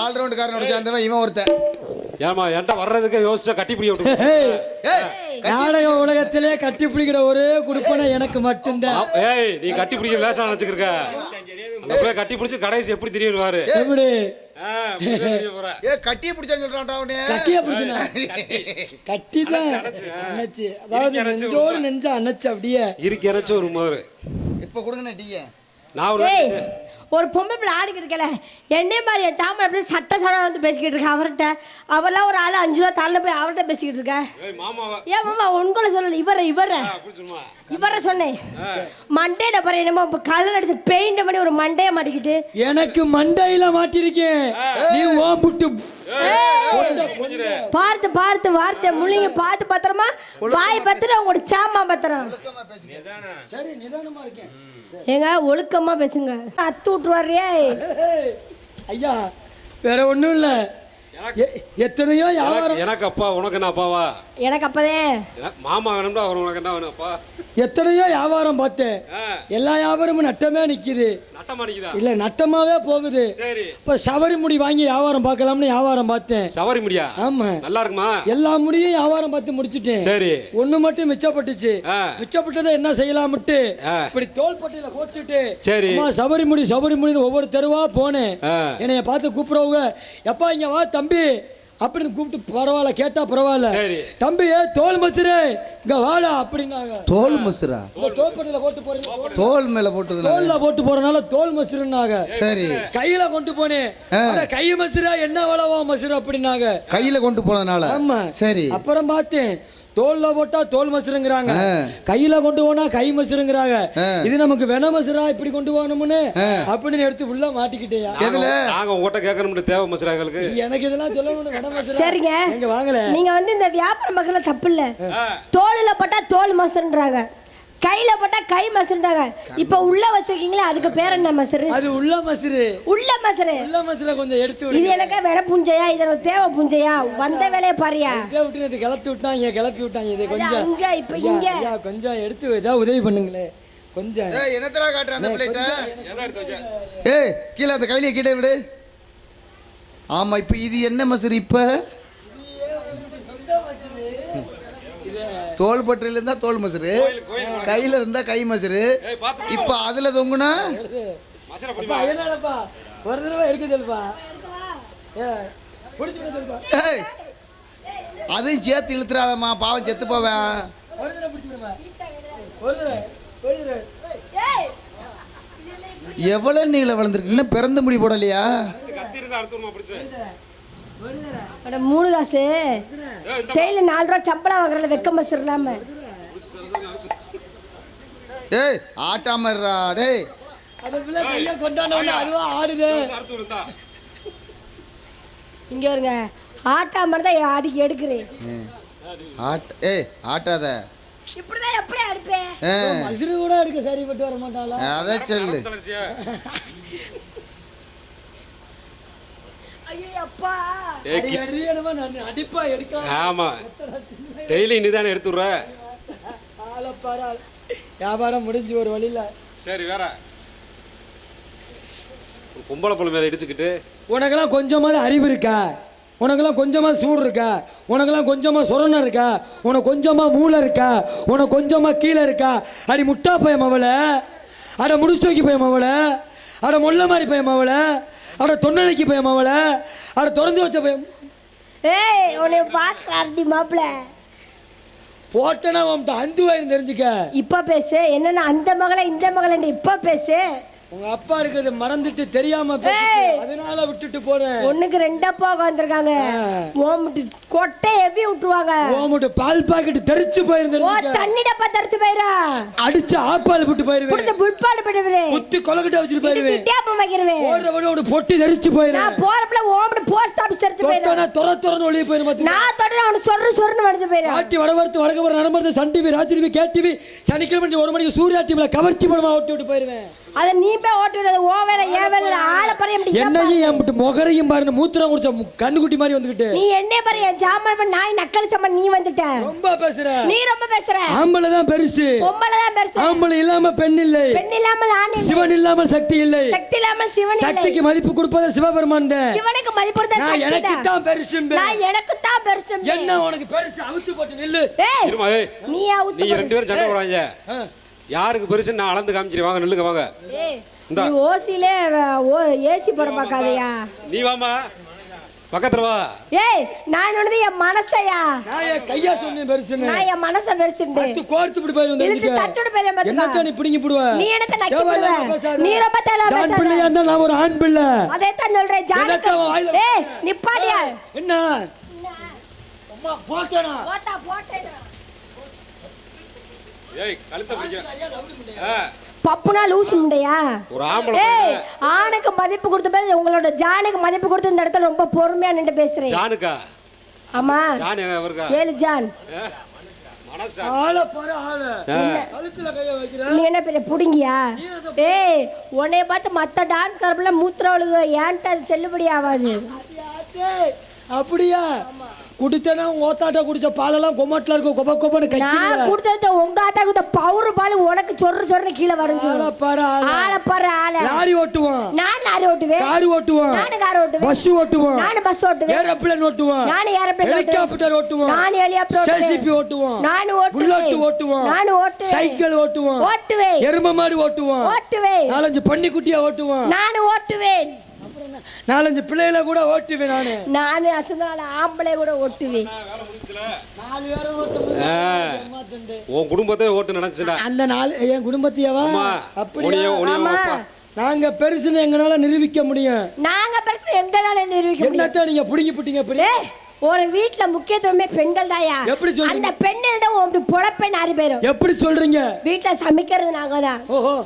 ஆல்ரவுண்டுக்காரனோட சேர்ந்தவன் இவன் ஒருத்தன். ஏமா என்கிட்ட வர்றதுக்கு யோசிச்சா கட்டி பிடி விட்டு நாடக உலகத்திலே கட்டி பிடிக்கிற ஒரே குடுப்பனை எனக்கு மட்டும்தான். ஏய் நீ கட்டி பிடிக்கிற லேசா நினைச்சுக்கிருக்க. அங்க போய் கட்டி பிடிச்சி கடைசி எப்படி தெரியும் பாரு. எப்படி கட்டிய பிடிச்சான்னு சொல்றான்டா அவனே. கட்டியா பிடிச்சனா? கட்டி தான் அணைச்சு, அதாவது நெஞ்சோடு நெஞ்சா அணைச்சு அப்படியே இருக்கு இறைச்சு ஒரு மோர். இப்ப கொடுங்கண்ணே டீ. நான் ஒரு பொம்பளை பிள்ளை ஆடிக்கிட்டு இருக்கல என்னே மாதிரி என் சாமி அப்படியே சட்ட வந்து பேசிக்கிட்டு இருக்கேன் அவர்கிட்ட. அவர்லாம் ஒரு ஆள் 5 ரூபா தள்ள போய் அவர்கிட்ட பேசிக்கிட்டு இருக்கேன். ஏன் மாமா உங்களை சொல்லல இவரை சொன்னேன். மண்டையில பாரு என்னமோ கலர் அடிச்சு பெயிண்ட் பண்ணி ஒரு மண்டைய மாட்டிக்கிட்டு. எனக்கு மண்டையில மாட்டிருக்கேன். நீ ஓம்புட்டு பார்த்து பார்த்து வார்த்தை முள்ளிங்க பார்த்து பத்திரமா வாய் பத்திரம் உங்களோட சாமா பத்திரம். சரி நிதானமா இருக்கேன். ஏங்க ஒழுக்கமா பேசுங்க. அத்து விட்டுருவாரியே ஐயா. வேற ஒண்ணும் இல்ல. எத்தனையோ வியாபாரம். எனக்கு அப்பா உனக்கு என்ன அப்பாவா? எனக்கு அப்பதே மாமா வேணும்டா. அவர் உனக்கு என்ன வேணும் அப்பா? எத்தனையோ வியாபாரம் பார்த்தேன். எல்லா வியாபாரமும் நட்டமே நிக்குது. நட்டமா நிக்குதா? இல்ல நட்டமாவே போகுது. சரி இப்ப சவரி முடி வாங்கி வியாபாரம் பார்க்கலாம்னு வியாபாரம் பார்த்தேன். சவரி முடியா? ஆமா நல்லா இருக்குமா? எல்லா முடியும் வியாபாரம் பார்த்து முடிச்சுட்டேன். சரி ஒண்ணு மட்டும் மிச்சப்பட்டுச்சு. மிச்சப்பட்டதை என்ன செய்யலாம்ட்டு இப்படி தோள்பட்டையில போட்டுட்டு சரி சவரி முடின்னு ஒவ்வொரு தெருவா போனேன். என்னைய பார்த்து கூப்பிடுறவங்க எப்பா இங்க வா தம்பி அப்படின்னு கூப்பிட்டு பரவாயில்ல கேட்டா பரவாயில்ல. தம்பி தோல் மசுரு இங்க வாடா அப்படின்னாங்க. தோல் மசுரா? தோள்பட்டையில போட்டு போறீங்க. தோல் மேல போட்டு தோல்ல போட்டு போறனால தோல் மசுருன்னாங்க. சரி கையில கொண்டு போனேன். கை மசுரா என்ன வளவா மசுரு அப்படின்னாங்க. கையில கொண்டு போனதுனால. ஆமா சரி. அப்புறம் பார்த்தேன் தோல்ல போட்டா தோல் மசுருங்கிறாங்க, கையில கொண்டு போனா கை மசுருங்கிறாங்க. இது நமக்கு வென மசுரா இப்படி கொண்டு போகணும்னு அப்படின்னு எடுத்து உள்ள மாட்டிக்கிட்டேயா. நாங்க உங்ககிட்ட கேட்கணும் தேவை மசுரா எங்களுக்கு. எனக்கு இதெல்லாம் சொல்லணும் வென மசுரா. சரிங்க எங்க வாங்கல. நீங்க வந்து இந்த வியாபாரம் பார்க்கல தப்பு இல்ல. தோல்ல போட்டா தோல் மசுருன்றாங்க, கையில போட்டா கை மசுருன்றாங்க. இப்ப உள்ள வச்சிருக்கீங்களா அதுக்கு பேர் என்ன மசுரு? அது உள்ள மசுரு. உள்ள மசுரு. உள்ள மசுரை கொஞ்சம் எடுத்து விடு. இது எனக்கு வென புஞ்சையா இது எனக்கு தேவை புஞ்சையா? வந்த வேலைய பாரியா. இங்க விட்டு இது கிளப்பி விட்டாங்க கிளப்பி விட்டாங்க. இது கொஞ்சம் இங்க இப்ப இங்க கொஞ்சம் எடுத்து ஏதாவது உதவி பண்ணுங்களே கொஞ்சம். என்னத்தரா காட்டுற அந்த பிளேட்ட? ஏய் கீழ அந்த கையில கீழே விடு. ஆமா இப்ப இது என்ன மசுரு? இப்ப தோல் பட்டில இருந்தா தோல் மசுரு, கையில இருந்தா கை மசுரு. இப்ப அதுல தொங்குனா என்னப்பா ஒரு தடவை எடுக்க சொல்லுப்பா. அதையும் சேர்த்து இழுத்துறாதம்மா பாவம் செத்து போவேன். எவ்வளவு நீள வளர்ந்துருக்கு இன்னும் பிறந்த முடி போடலையா? 3 காசு டெய்லி 4 ரூபா சம்பளம் வாங்குறல வெக்க மசுரு இல்லாம. ஏய் ஆட்டாம இருடா டேய். அத பிள்ளை கைய கொண்டானவன அதுவா ஆடுதே. இங்க வருங்க ஆட்டாம தான் ஆடிக்கு எடுக்குறேன். ஏய் ஆட்டாத இப்படிதான் எப்படி அடிப்பேன்? மசுரு கூட எடுக்க சரிப்பட்டு வர மாட்டாளா? அத சொல்லு. ஐயோ அப்பா அடிப்பா எடுக்க. ஆமா டெய்லி நீதானே எடுத்துற. வியாபாரம் முடிஞ்சு ஒரு வழியில. சரி வேற பொம்பளை பொண்ணு மேல இடிச்சுக்கிட்டு உனக்கெல்லாம் கொஞ்சமாவது அறிவு இருக்கா? உனக்கெல்லாம் கொஞ்சமாக சூடு இருக்கா? உனக்கெல்லாம் கொஞ்சமாக சொரணம் இருக்கா? உனக்கு கொஞ்சமாக மூளை இருக்கா? உனக்கு கொஞ்சமாக கீழே இருக்கா? அடி முட்டா பயம் அவளை, அட முடிச்சு வைக்க பயம் அவளை, அட முல்லை மாதிரி பயம் அவளை, அட தொண்டனைக்கு பயம் அவளை, அட திறந்து வச்ச பயம். ஏய் உன்னை பார்க்கறாடி மாப்ள போட்டனா உன்கிட்ட அந்து வாயின்னு தெரிஞ்சுக்க. இப்ப பேசு என்னன்னா அந்த மகளை இந்த மகளை இப்ப பேசு. உங்க அப்பா இருக்கிறது மறந்துட்டு தெரியாம அதனால விட்டுட்டு போறேன். ஒண்ணுக்கு 2 அப்பா உட்கார்ந்திருக்காங்க. ஓமுட்டு கொட்டை எவி விட்டுருவாங்க. ஓமுட்டு பால் பாக்கெட் தெரிச்சு போயிருந்தே. ஓ தண்ணி டப்பா தெரிச்சு போயிரா. அடிச்சு ஆப்பால் விட்டு போயிருவே. புடிச்சு புட்பால் போடுவே. குத்தி கொலகட்ட வச்சிட்டு போயிருவே. டேப் வைக்கிறவே. ஓடுறவன ஒரு பொட்டி தெரிச்சு போயிரா. நான் போறப்பல ஓமுட்டு போஸ்ட் ஆபீஸ் தெரிச்சு போயிரா. தொட்டனா தொரன்னு ஒளிய போயிர மாட்டே. நான் தொட்டனா அவன சொர்ரு வடிச்சு போயிரா. ஆட்டி வடவர்த்து வடகவர நரம்பர்த்து சன் டிவி ராத்திரி டிவி கேட் டிவி சனிக்கிழமை 1 மணிக்கு சூர்யா டிவில கவர்ச்சி படமா ஓட்டி விட்டு போயிருவேன். அத நீ போய் ஓட்டுறது ஓ வேலை ஏ வேலை ஆளை பாரு எப்படி என்னையும் என் முகரையும் பாருங்க மூத்திரம் குடிச்ச கண்ணுக்குட்டி மாதிரி வந்துகிட்டு நீ என்ன பாரு என் ஜாமான் பண்ண நாய் நக்கல் சம்மன் நீ வந்துட்ட ரொம்ப பேசுற நீ ரொம்ப பேசுற ஆம்பளை தான் பெருசு பொம்பளை தான் பெருசு ஆம்பளை இல்லாம பெண் இல்லை பெண் இல்லாமல் ஆண் இல்லை சிவன் இல்லாமல் சக்தி இல்லை சக்தி இல்லாமல் சிவன் இல்லை சக்திக்கு மதிப்பு கொடுப்பது சிவபெருமான் தான் சிவனுக்கு மதிப்பு கொடுத்தா நான் எனக்கு தான் பெருசு நான் எனக்கு தான் பெருசு என்ன உனக்கு பெருசு அவுத்து போட்டு நில்லு ஏய் இருமா ஏய் நீ அவுத்து நீங்க 2 பேரும் சண்டை போடாதீங்க யாருக்கு பெருசுன்னு நான் அளந்து காமிக்கிறேன் வாங்க நில்லுங்க வாங்க ஏய் நீ ஓசிலே ஏசி போட பார்க்காதயா நீ வாமா பக்கத்துல வா ஏய் நான் சொன்னது என் மனசையா நான் என் கையா சொன்னேன் பெருசுன்னு நான் என் மனச பெருசுண்டு அத்து கோர்த்து பிடி போய் வந்து இழுத்து தச்சோட பேர் பாத்துக்க என்னத்த நீ பிடிங்கி போடுவ நீ என்னத்த நக்கி போடுவ நீ ரொம்ப தேல ஆண் பேசாத பிள்ளையா இருந்தா நான் ஒரு ஆண் பிள்ளை அதே தான் சொல்றேன் ஜானக ஏய் நிப்பாடியா என்ன அம்மா போட்டேனா போட்டேனா ஏய் கழுத்தை பிடிக்க பப்புனா லூஸ் முண்டையா ஒரு ஆம்பளை ஏய் ஆணுக்கு மதிப்பு கொடுத்த பேர் உங்களோட ஜானுக்கு மதிப்பு கொடுத்து இந்த இடத்துல ரொம்ப பொறுமையா நின்னு பேசுறேன் ஜானுக்கா ஆமா ஜான் எவர்க்கா 7 ஜான் மனசா ஆள பாரு ஆள கழுத்துல கைய வைக்கிற நீ என்ன பெரிய புடுங்கியா ஏய் உன்னைய பார்த்து மத்த டான்ஸ் கரப்புல மூத்திரம் ஒழுகு ஏன்ட்ட அது செல்லுபடி ஆகாது அப்படியா குடித்தனா ஓத்தாட்ட குடிச்ச பாலெல்லாம் கொமட்டில் இருக்க கொப கொபன்னு நான் கொடுத்தது உங்க ஆத்தா கொடுத்த பவுர் பால் உனக்கு சொர்ற கீழே வரைஞ்சு ஆளை பாரு ஆளை லாரி ஓட்டுவான் நான் லாரி ஓட்டுவேன் கார் ஓட்டுவான் நான் கார் ஓட்டுவேன் பஸ் ஓட்டுவான் நான் பஸ் ஓட்டுவேன் ஏரோப்ளேன் ஓட்டுவான் நான் ஏரோப்ளேன் ஹெலிகாப்டர் ஓட்டுவான் நான் ஹெலிகாப்டர் ஜேசிபி ஓட்டுவான் நான் ஓட்டுவேன் புல்லட் ஓட்டுவான் நான் ஓட்டுவேன் சைக்கிள் ஓட்டுவான் ஓட்டுவேன் எருமை மாடு ஓட்டுவான் ஓட்டுவேன் 4 பன்னிக்குட்டியா ஓட்டுவான் நான் ஓட்டுவேன் 4 பிள்ளைகளை கூட ஓட்டுவேன் நான் அசந்தால ஆம்பளை கூட ஓட்டுவேன் 4 பேரை ஓட்டுவேன் உன் குடும்பத்தை ஓட்டு நினைச்சுடா அந்த 4 என் குடும்பத்தையவா அப்படியே ஆமா நாங்க பெருசுன்னு எங்களால நிரூபிக்க முடியும் நாங்க பெருசு எங்கனால நிரூபிக்க முடியும் என்னத்த நீங்க புடிங்கி புட்டிங்க அப்படி ஒரு வீட்ல முக்கியத்துவமே பெண்கள் தாயா எப்படி சொல்றீங்க அந்த பெண்ணில் தான் உங்க பொழப்பேன் 6 பேரும் எப்படி சொல்றீங்க வீட்ல சமைக்கிறது நாங்க தான்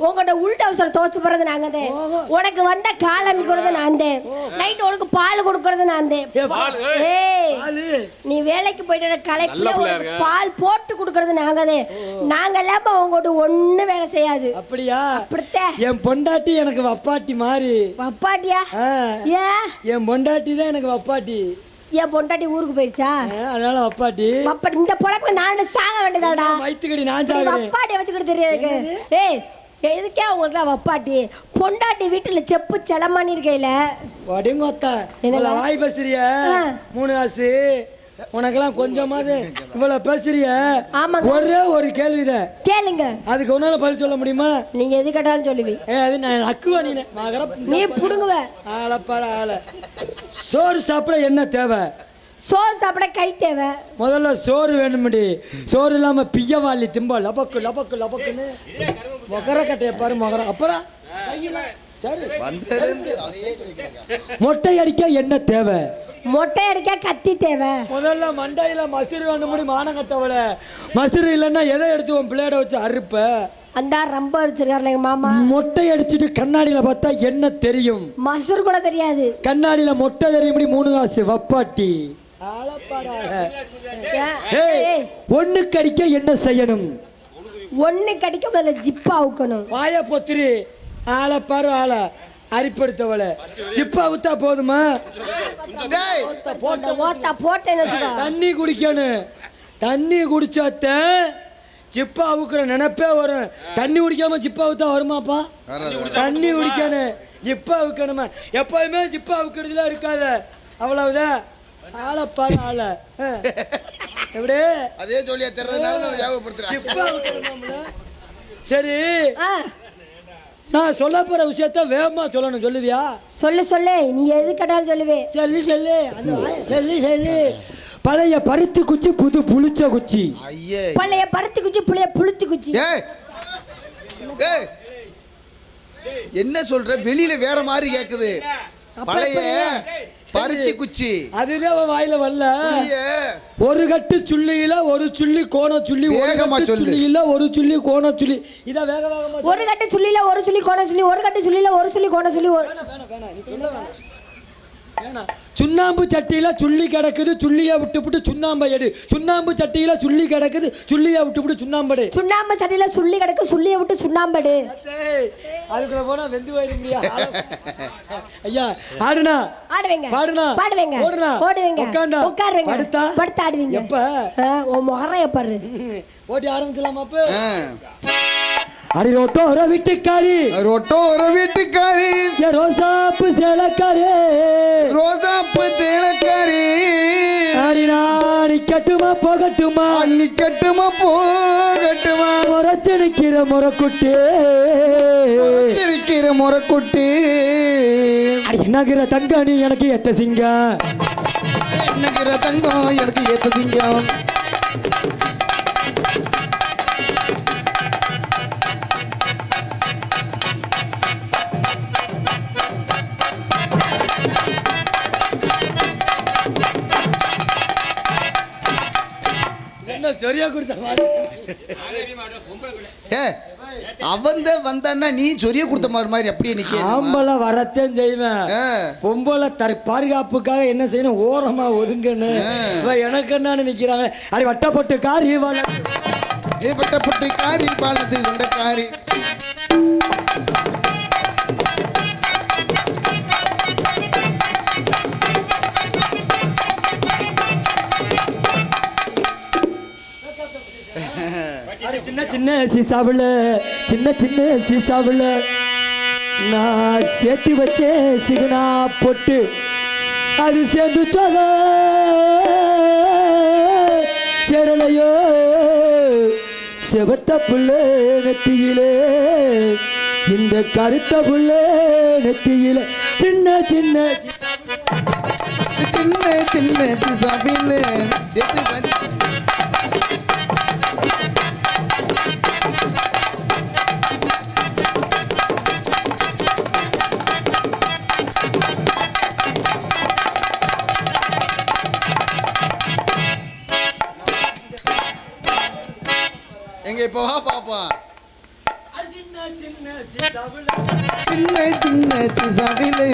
உங்களோட உள் டவுசர் துவைச்சு போறது நாங்க தான் உனக்கு வந்த கால் அமைக்கிறது நான் தான் நைட் உனக்கு பால் கொடுக்கறது நான் தான் ஏய் நீ வேலைக்கு போயிட்டு கலெக்டர் பால் போட்டு கொடுக்கறது நாங்க தான் நாங்க எல்லாம் உங்கள்கிட்ட ஒண்ணு வேலை செய்யாது அப்படியா அப்படித்தான் என் பொண்டாட்டி எனக்கு வப்பாட்டி மாதிரி வப்பாட்டியா ஏன் என் பொண்டாட்டி தான் எனக்கு வப்பாட்டி என் பொண்டாட்டி ஊருக்கு போயிடுச்சா அதனால வப்பாட்டி இந்த பொழப்புக்கு நான் சாக வேண்டியதாடா மைத்துக்கடி நான் சாகுறேன் வப்பாட்டி வச்சுக்கிட்டு தெரியாது ஏய் எதுக்கே உங்களுக்கு வப்பாட்டி பொண்டாட்டி வீட்டுல செப்பு செலமானி இருக்கையில வடிங்கொத்தா இவ்வளவு வாய் பேசுறிய 3 காசு உனக்கெல்லாம் கொஞ்சமாவது இவ்வளவு பேசுறிய ஒரே ஒரு கேள்விதான் கேளுங்க அதுக்கு ஒன்னால பதில் சொல்ல முடியுமா நீங்க எது கேட்டாலும் சொல்லுவீங்க அது நான் அக்குவா நீ புடுங்குவ ஆளப்பார ஆள சோறு சாப்பிட என்ன தேவை சோறு சாப்பிட கை தேவை முதல்ல சோறு வேணும்டி சோறு இல்லாம பிய்யவாளி திம்பா லபக்கு லபக்கு லபக்குன்னு மொகர கட்டைய பாரு மொகர அப்புறம் மொட்டை அடிக்க என்ன தேவை மொட்டை அடிக்க கத்தி தேவை முதல்ல மண்டையில மசுறு வேணும்படி மானம் கட்டவள மசுறு இல்லைன்னா எதை எடுத்து உன் பிள்ளையோட வச்சு அறுப்ப அந்த ரொம்ப வச்சிருக்காருல எங்க மாமா மொட்டை அடிச்சுட்டு கண்ணாடியில பார்த்தா என்ன தெரியும் மசுறு கூட தெரியாது கண்ணாடியில மொட்டை தெரியும்படி 3 காசு வப்பாட்டி ஒண்ணுக்கு அடிக்க என்ன செய்யணும் ஒண்ணுக்கு அடிக்க முதல்ல ஜிப்பா அவுக்கணும் வாய பொத்திரி ஆளை பாரு ஆளை அரிப்படுத்தவள ஜிப்பா ஊத்தா போதுமா தண்ணி குடிக்கணும் தண்ணி குடிச்சாத்த ஜிப்பா அவுக்குற நினைப்பே வரும் தண்ணி குடிக்காம ஜிப்பா ஊத்தா வருமாப்பா தண்ணி குடிக்கணும் ஜிப்பா அவுக்கணுமா எப்பவுமே ஜிப்பா அவுக்கிறதுல இருக்காத அவ்வளவுதான் ஆளை பாரு ஆளை எப்படி அதே சொல்லியா தெரியறதுனால ஜிப்பா அவுக்கணும்ல சரி நான் சொல்ல போற விஷயத்த வேகமா சொல்லணும் சொல்லுவியா சொல்லு நீ எது கேட்டாலும் சொல்லுவே சொல்லு பழைய பருத்தி குச்சி புது புளிச்ச குச்சி பழைய பருத்தி குச்சி புளித்து குச்சி என்ன சொல்ற வெளியில வேற மாதிரி கேக்குது பழைய பருத்தி குச்சி அதுதான் வாயில வரல ஒரு கட்டு சுள்ளியில ஒரு சுள்ளி கோண சுள்ளி வேகமா சுள்ளியில ஒரு சுள்ளி கோண சுள்ளி இத வேகமா ஒரு கட்டு சுள்ளியில ஒரு சுள்ளி கோண சுள்ளி ஒரு கட்டு சுள்ளியில ஒரு சுள்ளி கோண சுள்ளி சுண்ணாம்பு சட்டியில சுள்ளி கிடக்குது, சுள்ளியை விட்டுப்புட்டு சுண்ணாம்பை எடு. சுண்ணாம்பு சட்டியில சுள்ளி கிடக்குது, சுள்ளியை விட்டுப்புட்டு சுண்ணாம்படு. சுண்ணாம்பு சட்டியில சுள்ளி கிடக்கு, சுள்ளியை விட்டு சுண்ணாம்படு. அதுக்குள்ள போனா வெந்து போயிட முடியா? ஐயா ஆடுனா ஆடுவீங்க, பாடுனா பாடுவீங்க, ஓடுனா ஓடுவீங்க, உட்கார்ந்தா உட்காருவீங்க, படுத்தா படுத்து ஆடுவீங்க. எப்ப உன் முகரைய பாரு. ஓட்டி ஆரம்பிச்சலாமா? அப்ப அடி ரோட்டோர வீட்டுக்காரி, ரொட்டோர வீட்டுக்காரி, ரோசாப்பு சேலக்காரி, ரோசாப்பு சேலக்காரி, அடி நான் நிக்கட்டுமா போகட்டுமா, நிக்கட்டுமா போகட்டுமா, முறைச்சு நிக்கிற முறைக்குட்டி, சிரிக்கிற முறைக்குட்டி. அடி என்னகிற தங்க நீ எனக்கு எத்த சிங்க, என்னகிற தங்கம் எனக்கு ஏத்த திங்கம். என்ன சரியா கொடுத்த அவன் வந்தான்னா நீ சொரிய கொடுத்த மாதிரி அப்படியே நிக்க. ஆம்பளை வரத்தையும் செய்வேன், பொம்பளை பாதுகாப்புக்காக என்ன செய்யணும், ஓரமா ஒதுங்கன்னு. எனக்கு என்னன்னு நிக்கிறாங்க. அது வட்டப்பட்டு காரி வட்டப்பட்டு காரி பாலது கொண்ட காரி. சின்ன சின்ன சீசாவுல, சின்ன சின்ன சீசாவுல நான் சேர்த்து வச்சேன் சிகனா பொட்டு. அது சேர்ந்து சொல்ல சேரலையோ செவத்த புள்ள நெத்தியிலே, இந்த கருத்த புள்ள நெத்தியில சின்ன சின்ன சின்ன சின்ன சபையில் எங்க இப்ப வா பாப்பா. சின்ன சின்ன சீசாவுல, சின்ன சின்ன சபையில்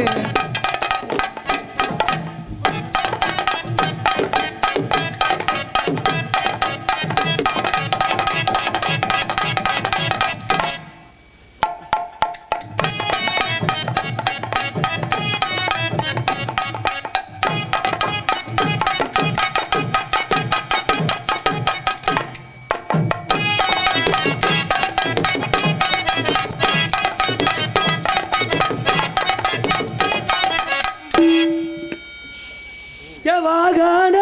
வாகான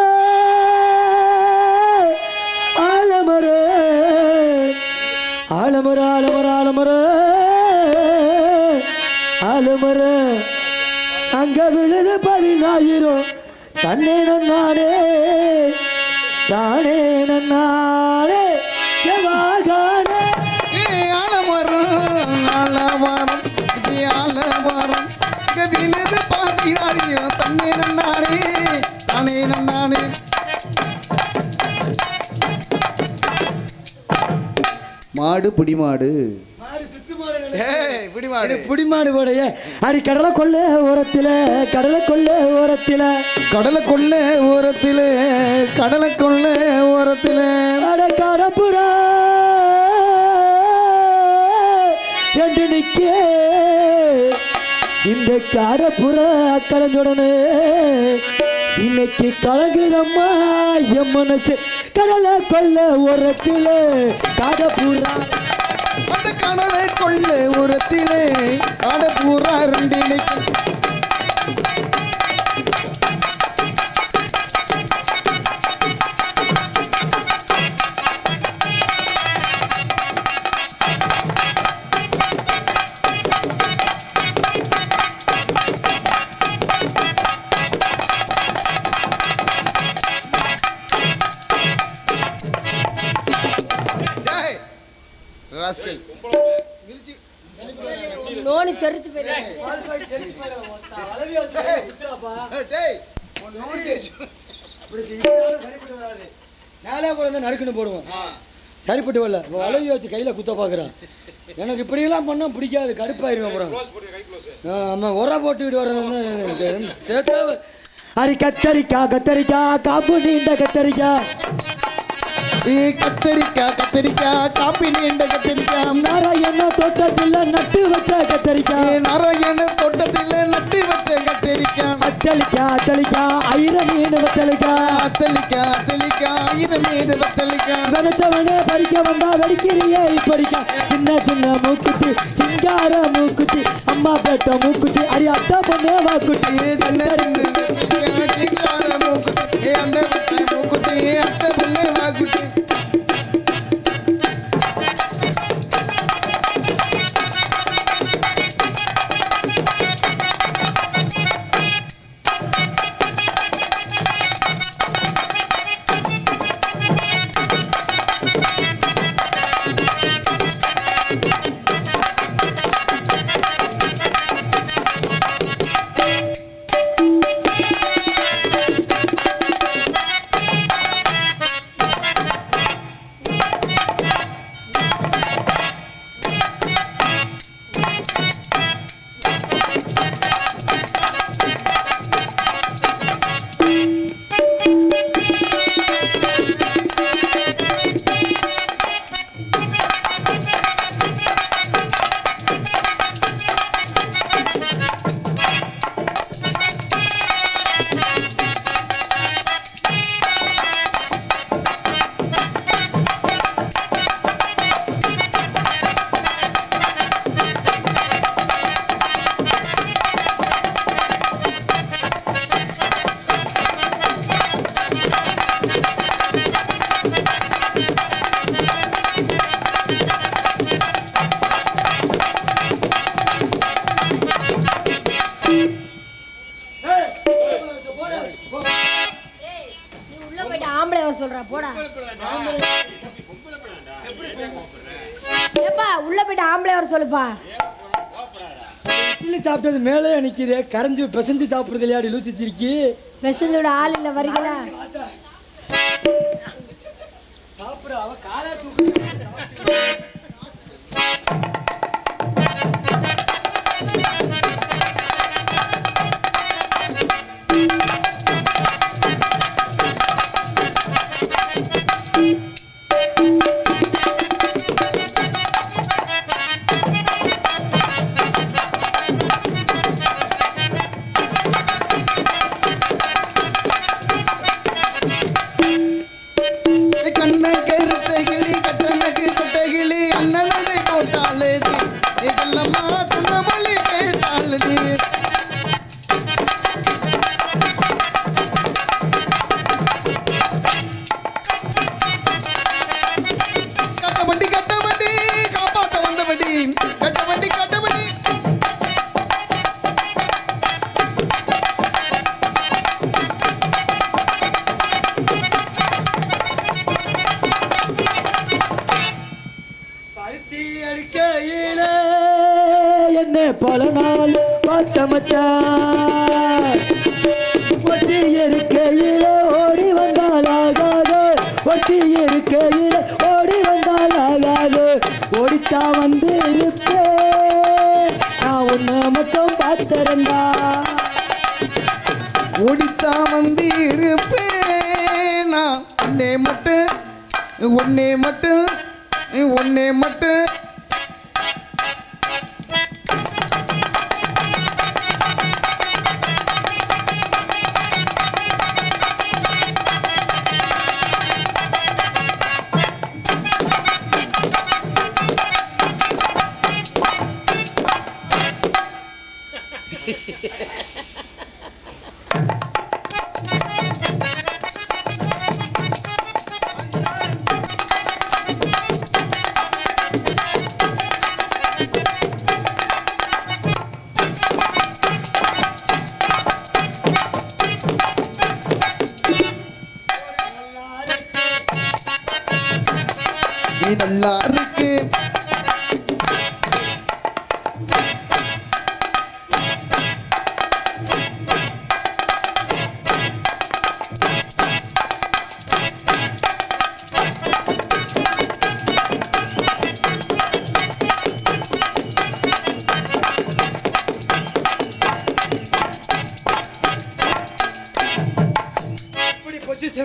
ஆலமர ஆலமர ஆலமர ஆலமர ஆலமர அங்க விழுது 10,000 தன்னே நன்னானே தானே நன்னானே. வாகான ஆலமரம் ஆலமரம் ஆலமரம் விழுது 10,000 தன்னே நன்னானே தானே நன்னானே. மாடு புடிமாடு, புடிமாடு போடைய அடி கடலை கொள்ள ஓரத்தில், கடலை கொள்ள ஓரத்தில், கடலை கொள்ள ஓரத்தில், கடலை கொள்ள ஓரத்தில், அட கடப்புறா என்று நிக்க இந்த காரப்புற கலந்துடனே இன்னைக்கு கலங்குதம்மா என் மனசு. கடலை கொள்ள ஓரத்தில் காரப்புறா, அந்த கடலை கொள்ள ஓரத்தில் காடப்பூரா ரெண்டு இன்னைக்கு. நோனி தெரிச்சு போயிரு. மேலே போடுறது நறுக்குன்னு போடுவோம். சரிப்பட்டு வரல வளைவி வச்சு கையில் குத்த பார்க்குறான். எனக்கு இப்படியெல்லாம் பண்ணால் பிடிக்காது, கடுப்பாயிருவேன் அப்புறம். ஆமாம், உர போட்டுக்கிட்டு வர்றது. அரி கத்தரிக்காய் கத்தரிக்காய் காப்பு நீண்ட கத்தரிக்காய், கத்தரிக்காய் கத்தரிக்காய் காப்பி நீண்ட கத்தரிக்காய், நாராயண தோட்டத்தில் நட்டு வச்ச கத்தரிக்காய், நாராயண தோட்டத்தில் நட்டு வச்ச கத்தரிக்காய், அத்தளிக்காய் அத்தளிக்காய் ஐர மீன் வத்தளிக்காய், அத்தளிக்காய் அத்தளிக்காய் ஐர மீன் வத்தளிக்காய், விதைச்சவனே பறிக்க வந்தா வெடிக்கிறியே இப்படிக்கா, சின்ன சின்ன மூக்குத்தி சிங்கார மூக்குத்தி அம்மா பேட்ட மூக்குத்தி அடி அத்தா பொண்ணே வாக்குட்டி, சிங்கார மூக்குத்தி அந்த மூக்குத்தி அத்தை பொண்ணே வாக்குட்டி. சொல்றா போடா. ஏப்பா உள்ள போயிட்டு ஆம்பளை வர சொல்லுப்பா. இட்லி சாப்பிட்டது மேலே நிற்கிது, கரைஞ்சி பெசஞ்சு சாப்பிட்றது இல்லையா? லூசிச்சிருக்கி பெசஞ்சோட ஆள் இல்லை வரீங்களா? சாப்பிட அவ காலா தூக்கு. பல நாள் பாட்டமச்சா ஒட்டி இருக்கையில் ஓடி வந்தால் ஆகாது, ஒட்டி இருக்கையில் ஓடி வந்தால் ஆகாது, ஓடித்தா வந்து இருப்பேன் நான் ஒன்று மட்டும் பார்த்துருந்தா, ஓடித்தா வந்து இருப்பேன் நான் ஒன்னே மட்டும் ஒன்னே மட்டும் ஒன்னே மட்டும். நல்லா இருக்கு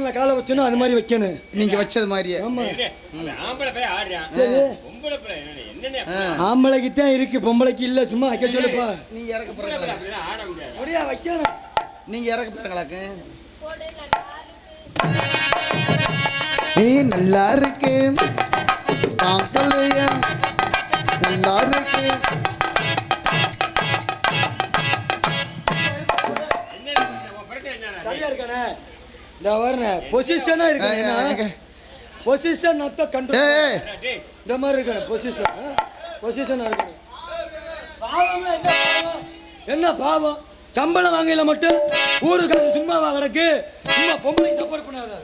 மேல காலை வச்சணும் அது மாதிரி வைக்கணும். நீங்க வச்சது மாதிரியே. ஆமா ஆம்பளை போய் ஆடுறான். சரி பொம்பளை பிள்ளை என்னென்ன ஆம்பளைக்கு தான் இருக்கு, பொம்பளைக்கு இல்ல. சும்மா வைக்க சொல்லுப்பா. நீங்க இறக்க போறீங்களா? ஆட முடியாது. முடியா வைக்கணும். நீங்க இறக்க போறீங்களாக்கு? நீ நல்லா இருக்கு பாக்கலையா, நல்லா இருக்கு. சரியா இருக்கானே? இந்த வரனே பொசிஷனா இருக்கு. பொசிஷன் நத்த கண்ட்ரோல். இந்த மாதிரி இருக்கணும் பொசிஷன். பொசிஷனா இருக்கணும். பாவம்னா என்ன பாவம்? என்ன பாவம்? சம்பளம் வாங்கல மட்டும் ஊருக்கு அது சும்மாவா கிடக்கு? சும்மா பொம்பளை சப்போர்ட் பண்ணாத.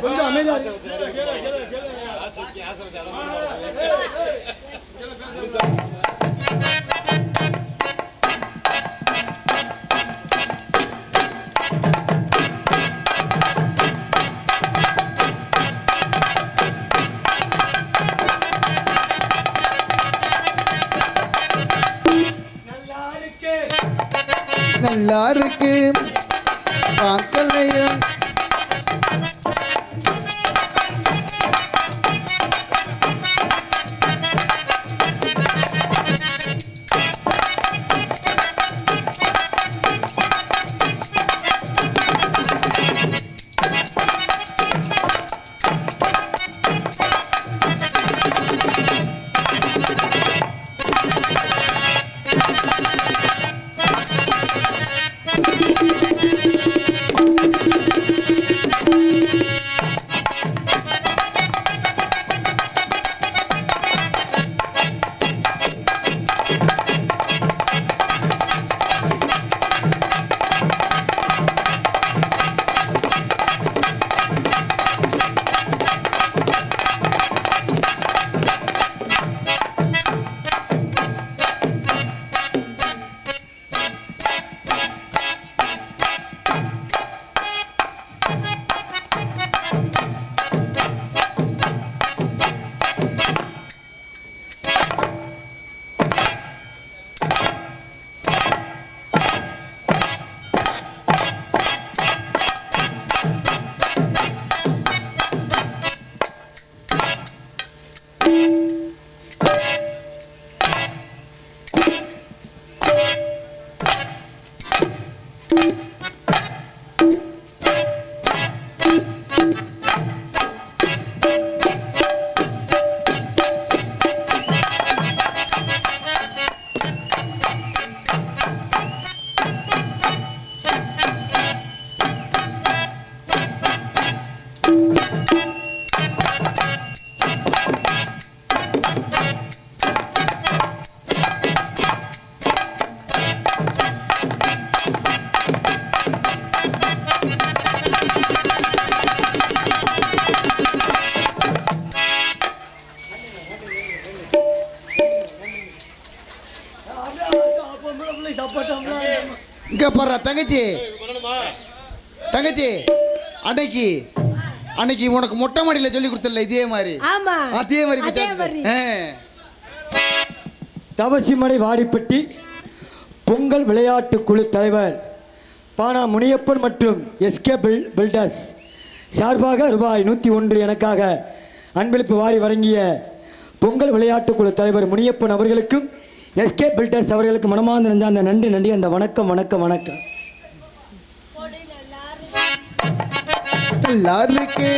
கொஞ்சம் அமைதியா நல்லா இருக்கு பாக்கலையா. இங்க பாரு தங்கச்சி, தங்கச்சி அன்னைக்கு அன்னைக்கு உனக்கு மொட்டை மாடியில் சொல்லி கொடுத்தல இதே மாதிரி. ஆமா அதே மாதிரி. தவசிமடை வாடிப்பட்டி பொங்கல் விளையாட்டு குழு தலைவர் பானா முனியப்பன் மற்றும் எஸ்கே பில்டர்ஸ் சார்பாக ரூபாய் 101 எனக்காக அன்பளிப்பு வாரி வழங்கிய பொங்கல் விளையாட்டு குழு தலைவர் முனியப்பன் அவர்களுக்கும் எஸ்கே பில்டர்ஸ் அவர்களுக்கு மனமார்ந்த நெஞ்சார்ந்த நன்றி. அந்த வணக்கம். நல்லா இருக்கு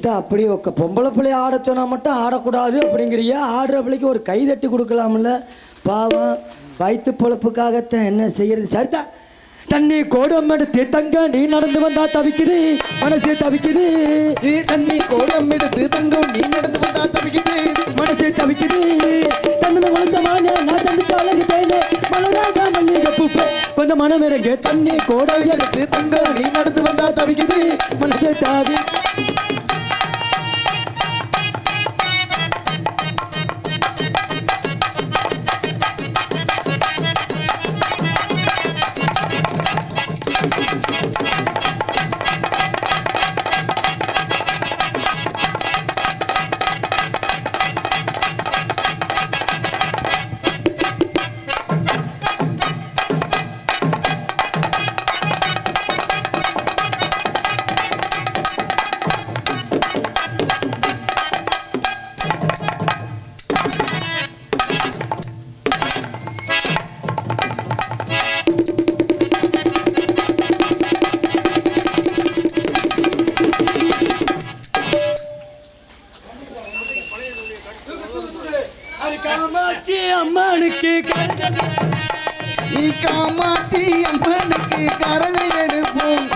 என்னத்த அப்படி பொம்பளை பிள்ளைய ஆட சொன்னா மட்டும் ஆடக்கூடாது அப்படிங்கிறியா? ஆடுற பிள்ளைக்கு ஒரு கை தட்டி கொடுக்கலாம்ல? பாவம் வயிற்று பொழப்புக்காகத்தான் என்ன செய்யறது? சரிதான். தண்ணி கோடம் எடுத்து தங்க நீ நடந்து வந்தா தவிக்குது மனசு தவிக்குது. தண்ணி கோடம் எடுத்து தங்கம் நீ நடந்து வந்தா தவிக்குது மனசு தவிக்குது. தண்ணி கொஞ்சமான நான் தந்துச்சு அழகு தேனே மலராக மல்லிகை பூப்பே கொஞ்சம் மனம் இறங்க. தண்ணி கோடம் எடுத்து தங்கம் நீ நடந்து வந்தா தவிக்குது மனசு தாவி. காமாட்சி அம்மனுக்கு நீ காமாட்சி அம்மனுக்கு கரவை எடுப்போம்